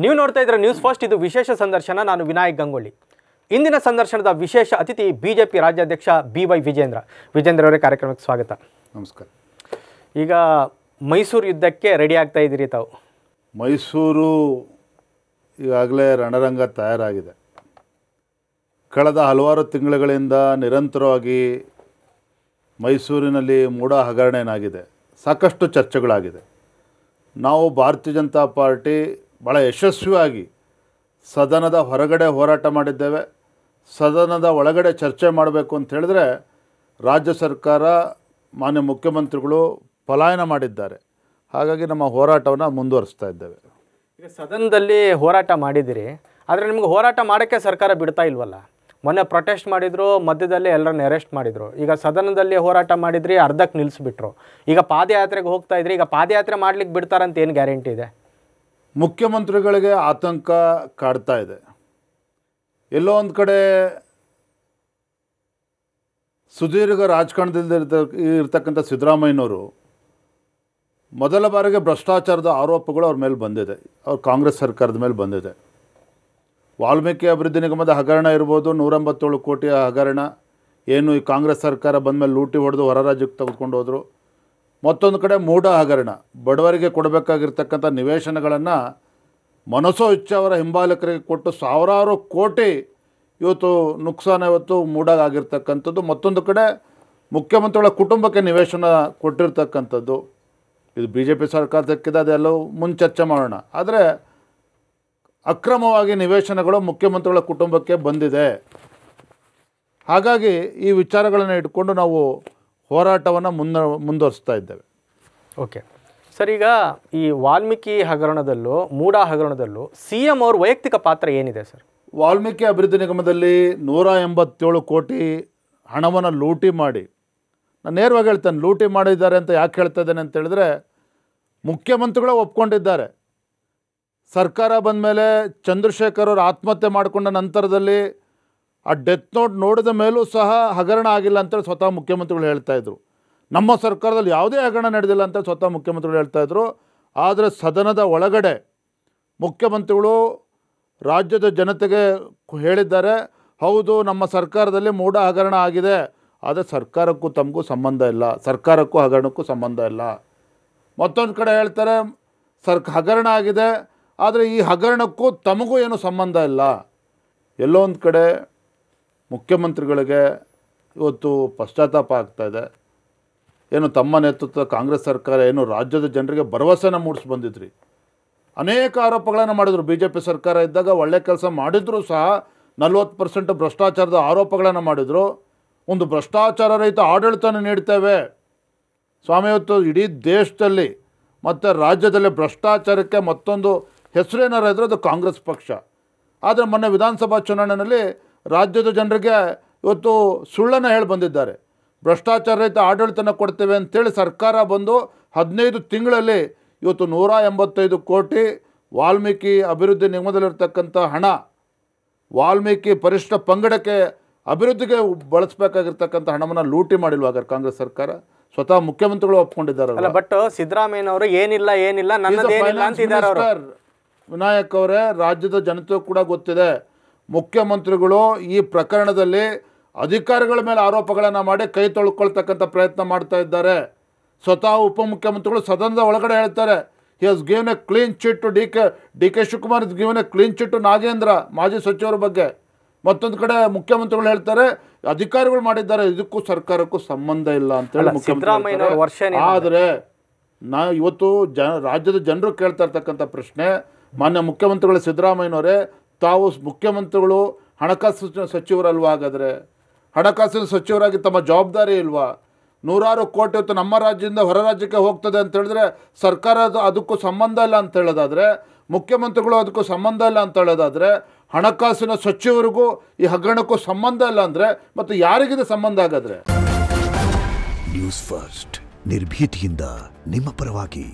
ನೀವು ನೋಡ್ತಾ ಇದ್ರೆ ನ್ಯೂಸ್ ಫಸ್ಟ್. ಇದು ವಿಶೇಷ ಸಂದರ್ಶನ. ನಾನು ವಿನಾಯಕ್ ಗಂಗೊಳ್ಳಿ. ಇಂದಿನ ಸಂದರ್ಶನದ ವಿಶೇಷ ಅತಿಥಿ ಬಿಜೆಪಿ ರಾಜ್ಯಾಧ್ಯಕ್ಷ BY ವಿಜೇಂದ್ರ ಅವರೇ. ಕಾರ್ಯಕ್ರಮಕ್ಕೆ ಸ್ವಾಗತ. ನಮಸ್ಕಾರ. ಈಗ ಮೈಸೂರು ಯುದ್ಧಕ್ಕೆ ರೆಡಿ ಆಗ್ತಾ ಇದ್ದೀರಿ ತಾವು? ಮೈಸೂರು ಈಗಾಗಲೇ ರಣರಂಗ ತಯಾರಾಗಿದೆ. ಕಳೆದ ಹಲವಾರು ತಿಂಗಳುಗಳಿಂದ ನಿರಂತರವಾಗಿ ಮೈಸೂರಿನಲ್ಲಿ ಮೂಢ ಹಗರಣ ಏನಾಗಿದೆ, ಸಾಕಷ್ಟು ಚರ್ಚೆಗಳಾಗಿದೆ. ನಾವು ಭಾರತೀಯ ಜನತಾ ಪಾರ್ಟಿ ಭಾಳ ಯಶಸ್ವಿಯಾಗಿ ಸದನದ ಹೊರಗಡೆ ಹೋರಾಟ ಮಾಡಿದ್ದೇವೆ. ಸದನದ ಒಳಗಡೆ ಚರ್ಚೆ ಮಾಡಬೇಕು ಅಂತ ಹೇಳಿದ್ರೆ ರಾಜ್ಯ ಸರ್ಕಾರ, ಮಾನ್ಯ ಮುಖ್ಯಮಂತ್ರಿಗಳು ಪಲಾಯನ ಮಾಡಿದ್ದಾರೆ. ಹಾಗಾಗಿ ನಮ್ಮ ಹೋರಾಟವನ್ನು ಮುಂದುವರಿಸ್ತಾ ಇದ್ದೇವೆ. ಈಗ ಸದನದಲ್ಲಿ ಹೋರಾಟ ಮಾಡಿದಿರಿ, ಆದರೆ ನಿಮ್ಗೆ ಹೋರಾಟ ಮಾಡೋಕ್ಕೆ ಸರ್ಕಾರ ಬಿಡ್ತಾ ಇಲ್ವಲ್ಲ? ಮೊನ್ನೆ ಪ್ರೊಟೆಸ್ಟ್ ಮಾಡಿದ್ರು, ಮಧ್ಯದಲ್ಲಿ ಎಲ್ಲರನ್ನ ಅರೆಸ್ಟ್ ಮಾಡಿದರು. ಈಗ ಸದನದಲ್ಲಿ ಹೋರಾಟ ಮಾಡಿದ್ರಿ, ಅರ್ಧಕ್ಕೆ ನಿಲ್ಲಿಸ್ಬಿಟ್ರು. ಈಗ ಪಾದಯಾತ್ರೆಗೆ ಹೋಗ್ತಾ ಇದ್ರಿ, ಈಗ ಪಾದಯಾತ್ರೆ ಮಾಡ್ಲಿಕ್ಕೆ ಬಿಡ್ತಾರಂತ ಏನು ಗ್ಯಾರಂಟಿ ಇದೆ? ಮುಖ್ಯಮಂತ್ರಿಗಳಿಗೆ ಆತಂಕ ಕಾಡ್ತಾ ಇದೆ. ಎಲ್ಲೋ ಒಂದು ಕಡೆ ಸುದೀರ್ಘ ರಾಜಕಾರಣದಲ್ಲಿ ಇರ್ತಕ್ಕಂಥ ಸಿದ್ದರಾಮಯ್ಯನವರು ಮೊದಲ ಬಾರಿಗೆ ಭ್ರಷ್ಟಾಚಾರದ ಆರೋಪಗಳು ಅವ್ರ ಮೇಲೆ ಬಂದಿದೆ, ಅವ್ರ ಕಾಂಗ್ರೆಸ್ ಸರ್ಕಾರದ ಮೇಲೆ ಬಂದಿದೆ. ವಾಲ್ಮೀಕಿ ಅಭಿವೃದ್ಧಿ ನಿಗಮದ ಹಗರಣ ಇರ್ಬೋದು, 187 ಕೋಟಿಯ ಹಗರಣ ಏನು ಈ ಕಾಂಗ್ರೆಸ್ ಸರ್ಕಾರ ಬಂದ ಮೇಲೆ ಲೂಟಿ ಹೊಡೆದು ಹೊರ ರಾಜ್ಯಕ್ಕೆ ತೆಗೆದುಕೊಂಡು ಹೋದರು. ಮತ್ತೊಂದು ಕಡೆ ಮೂಢ ಹಗರಣ, ಬಡವರಿಗೆ ಕೊಡಬೇಕಾಗಿರ್ತಕ್ಕಂಥ ನಿವೇಶನಗಳನ್ನು ಮನಸೋ ಇಚ್ಛೆಯವರ ಹಿಂಬಾಲಕರಿಗೆ ಕೊಟ್ಟು ಸಾವಿರಾರು ಕೋಟಿ ಇವತ್ತು ನುಕ್ಸಾನ ಇವತ್ತು ಮೂಡಾಗಿರ್ತಕ್ಕಂಥದ್ದು. ಮತ್ತೊಂದು ಕಡೆ ಮುಖ್ಯಮಂತ್ರಿಗಳ ಕುಟುಂಬಕ್ಕೆ ನಿವೇಶನ ಕೊಟ್ಟಿರ್ತಕ್ಕಂಥದ್ದು. ಇದು BJP ಸರ್ಕಾರ ತೆಕ್ಕಿದೆ, ಅದೆಲ್ಲವೂ ಮುಂದೆ ಚರ್ಚೆ ಮಾಡೋಣ. ಆದರೆ ಅಕ್ರಮವಾಗಿ ನಿವೇಶನಗಳು ಮುಖ್ಯಮಂತ್ರಿಗಳ ಕುಟುಂಬಕ್ಕೆ ಬಂದಿದೆ. ಹಾಗಾಗಿ ಈ ವಿಚಾರಗಳನ್ನು ಇಟ್ಕೊಂಡು ನಾವು ಹೋರಾಟವನ್ನು ಮುಂದುವರಿಸ್ತಾ ಇದ್ದೇವೆ. ಓಕೆ ಸರ್, ಈಗ ಈ ವಾಲ್ಮೀಕಿ ಹಗರಣದಲ್ಲೂ ಮೂಢ ಹಗರಣದಲ್ಲೂ CM ಅವ್ರ ವೈಯಕ್ತಿಕ ಪಾತ್ರ ಏನಿದೆ ಸರ್? ವಾಲ್ಮೀಕಿ ಅಭಿವೃದ್ಧಿ ನಿಗಮದಲ್ಲಿ 187 ಕೋಟಿ ಹಣವನ್ನು ಲೂಟಿ ಮಾಡಿ, ನಾನು ನೇರವಾಗಿ ಹೇಳ್ತೇನೆ, ಲೂಟಿ ಮಾಡಿದ್ದಾರೆ ಅಂತ ಯಾಕೆ ಹೇಳ್ತಾ ಇದ್ದೇನೆ ಅಂತ ಹೇಳಿದ್ರೆ, ಮುಖ್ಯಮಂತ್ರಿಗಳು ಒಪ್ಕೊಂಡಿದ್ದಾರೆ. ಸರ್ಕಾರ ಬಂದ ಮೇಲೆ ಚಂದ್ರಶೇಖರ್ ಅವರು ಆತ್ಮಹತ್ಯೆ ಮಾಡಿಕೊಂಡ ನಂತರದಲ್ಲಿ ಆ ಡೆತ್ ನೋಟ್ ನೋಡಿದ ಮೇಲೂ ಸಹ ಹಗರಣ ಆಗಿಲ್ಲ ಅಂತೇಳಿ ಸ್ವತಃ ಮುಖ್ಯಮಂತ್ರಿಗಳು ಹೇಳ್ತಾಯಿದ್ರು. ನಮ್ಮ ಸರ್ಕಾರದಲ್ಲಿ ಯಾವುದೇ ಹಗರಣ ನಡೆದಿಲ್ಲ ಅಂತ ಸ್ವತಃ ಮುಖ್ಯಮಂತ್ರಿಗಳು ಹೇಳ್ತಾಯಿದ್ರು. ಆದರೆ ಸದನದ ಒಳಗಡೆ ಮುಖ್ಯಮಂತ್ರಿಗಳು ರಾಜ್ಯದ ಜನತೆಗೆ ಹೇಳಿದ್ದಾರೆ, ಹೌದು ನಮ್ಮ ಸರ್ಕಾರದಲ್ಲಿ ಮೂಢ ಹಗರಣ ಆಗಿದೆ, ಆದರೆ ಸರ್ಕಾರಕ್ಕೂ ತಮಗೂ ಸಂಬಂಧ ಇಲ್ಲ, ಸರ್ಕಾರಕ್ಕೂ ಹಗರಣಕ್ಕೂ ಸಂಬಂಧ ಇಲ್ಲ. ಮತ್ತೊಂದು ಕಡೆ ಹೇಳ್ತಾರೆ ಹಗರಣ ಆಗಿದೆ, ಆದರೆ ಈ ಹಗರಣಕ್ಕೂ ತಮಗೂ ಏನು ಸಂಬಂಧ ಇಲ್ಲ. ಎಲ್ಲೋ ಒಂದು ಕಡೆ ಮುಖ್ಯಮಂತ್ರಿಗಳಿಗೆ ಇವತ್ತು ಪಶ್ಚಾತ್ತಾಪ ಆಗ್ತಾಯಿದೆ. ಏನು ತಮ್ಮ ನೇತೃತ್ವದ ಕಾಂಗ್ರೆಸ್ ಸರ್ಕಾರ ಏನು ರಾಜ್ಯದ ಜನರಿಗೆ ಭರವಸೆನ ಮೂಡಿಸಿ ಬಂದಿದ್ರಿ, ಅನೇಕ ಆರೋಪಗಳನ್ನು ಮಾಡಿದ್ರು. BJP ಸರ್ಕಾರ ಇದ್ದಾಗ ಒಳ್ಳೆ ಕೆಲಸ ಮಾಡಿದರೂ ಸಹ 40% ಭ್ರಷ್ಟಾಚಾರದ ಆರೋಪಗಳನ್ನು ಮಾಡಿದರು. ಒಂದು ಭ್ರಷ್ಟಾಚಾರ ರಹಿತ ಆಡಳಿತನ ನೀಡ್ತೇವೆ ಸ್ವಾಮಿ. ಇವತ್ತು ಇಡೀ ದೇಶದಲ್ಲಿ ಮತ್ತು ರಾಜ್ಯದಲ್ಲಿ ಭ್ರಷ್ಟಾಚಾರಕ್ಕೆ ಮತ್ತೊಂದು ಹೆಸರೇನಾರು ಇದ್ದರೆ ಅದು ಕಾಂಗ್ರೆಸ್ ಪಕ್ಷ. ಆದರೆ ಮೊನ್ನೆ ವಿಧಾನಸಭಾ ಚುನಾವಣೆಯಲ್ಲಿ ರಾಜ್ಯದ ಜನರಿಗೆ ಇವತ್ತು ಸುಳ್ಳನ್ನು ಹೇಳಿ ಬಂದಿದ್ದಾರೆ. ಭ್ರಷ್ಟಾಚಾರ ರಹಿತ ಆಡಳಿತನ ಕೊಡ್ತೇವೆ ಅಂತೇಳಿ ಸರ್ಕಾರ ಬಂದು 15 ತಿಂಗಳಲ್ಲಿ ಇವತ್ತು 185 ಕೋಟಿ ವಾಲ್ಮೀಕಿ ಅಭಿವೃದ್ಧಿ ನಿಗಮದಲ್ಲಿರ್ತಕ್ಕಂಥ ಹಣ ವಾಲ್ಮೀಕಿ ಪರಿಶಿಷ್ಟ ಪಂಗಡಕ್ಕೆ ಅಭಿವೃದ್ಧಿಗೆ ಬಳಸಬೇಕಾಗಿರ್ತಕ್ಕಂಥ ಹಣವನ್ನು ಲೂಟಿ ಮಾಡಿಲ್ವಾಗ ಕಾಂಗ್ರೆಸ್ ಸರ್ಕಾರ? ಸ್ವತಃ ಮುಖ್ಯಮಂತ್ರಿಗಳು ಒಪ್ಕೊಂಡಿದ್ದಾರೆ. ಬಟ್ ಸಿದ್ದರಾಮಯ್ಯನವರು ಏನಿಲ್ಲ ನನ್ನದೇನಿಲ್ಲ ಅಂತಿದ್ದಾರೆ ಅವರು. ವಿನಾಯಕ್ ಅವರೇ, ರಾಜ್ಯದ ಜನತೆಗೂ ಕೂಡ ಗೊತ್ತಿದೆ, ಮುಖ್ಯಮಂತ್ರಿಗಳು ಈ ಪ್ರಕರಣದಲ್ಲಿ ಅಧಿಕಾರಿಗಳ ಮೇಲೆ ಆರೋಪಗಳನ್ನು ಮಾಡಿ ಕೈ ತೊಳ್ಕೊಳ್ತಕ್ಕಂಥ ಪ್ರಯತ್ನ ಮಾಡ್ತಾ ಇದ್ದಾರೆ. ಸ್ವತಃ ಉಪಮುಖ್ಯಮಂತ್ರಿಗಳು ಸದನದ ಒಳಗಡೆ ಹೇಳ್ತಾರೆ, he has given a clean chit to D K Shivakumar is given a clean chit to Nagendra, ಮಾಜಿ ಸಚಿವರ ಬಗ್ಗೆ. ಮತ್ತೊಂದು ಕಡೆ ಮುಖ್ಯಮಂತ್ರಿಗಳು ಹೇಳ್ತಾರೆ ಅಧಿಕಾರಿಗಳು ಮಾಡಿದ್ದಾರೆ, ಇದಕ್ಕೂ ಸರ್ಕಾರಕ್ಕೂ ಸಂಬಂಧ ಇಲ್ಲ ಅಂತೇಳಿ ಮುಖ್ಯಮಂತ್ರಿ. ಆದರೆ ಇವತ್ತು ರಾಜ್ಯದ ಜನರು ಕೇಳ್ತಾ ಇರ್ತಕ್ಕಂಥ ಪ್ರಶ್ನೆ, ಮಾನ್ಯ ಮುಖ್ಯಮಂತ್ರಿಗಳು ಸಿದ್ದರಾಮಯ್ಯನವರೇ, ತಾವು ಮುಖ್ಯಮಂತ್ರಿಗಳು ಹಣಕಾಸು ಸಚಿವರಲ್ವಾ? ಹಾಗಾದರೆ ಹಣಕಾಸಿನ ಸಚಿವರಾಗಿ ತಮ್ಮ ಜವಾಬ್ದಾರಿ ಇಲ್ವಾ? 100 ಕೋಟಿ ಹೊತ್ತು ನಮ್ಮ ರಾಜ್ಯದಿಂದ ಹೊರ ರಾಜ್ಯಕ್ಕೆ ಹೋಗ್ತದೆ ಅಂತ ಹೇಳಿದ್ರೆ ಸರ್ಕಾರ ಅದಕ್ಕೂ ಸಂಬಂಧ ಇಲ್ಲ ಅಂತ ಹೇಳೋದಾದರೆ, ಮುಖ್ಯಮಂತ್ರಿಗಳು ಅದಕ್ಕೂ ಸಂಬಂಧ ಇಲ್ಲ ಅಂತ ಹೇಳೋದಾದರೆ, ಹಣಕಾಸಿನ ಸಚಿವರಿಗೂ ಈ ಹಗರಣಕ್ಕೂ ಸಂಬಂಧ ಇಲ್ಲ ಅಂದರೆ ಮತ್ತು ಯಾರಿಗಿದೆ ಸಂಬಂಧ ಆಗಾದರೆ? ನ್ಯೂಸ್ ಫಸ್ಟ್ ನಿರ್ಭೀತಿಯಿಂದ ನಿಮ್ಮ ಪರವಾಗಿ.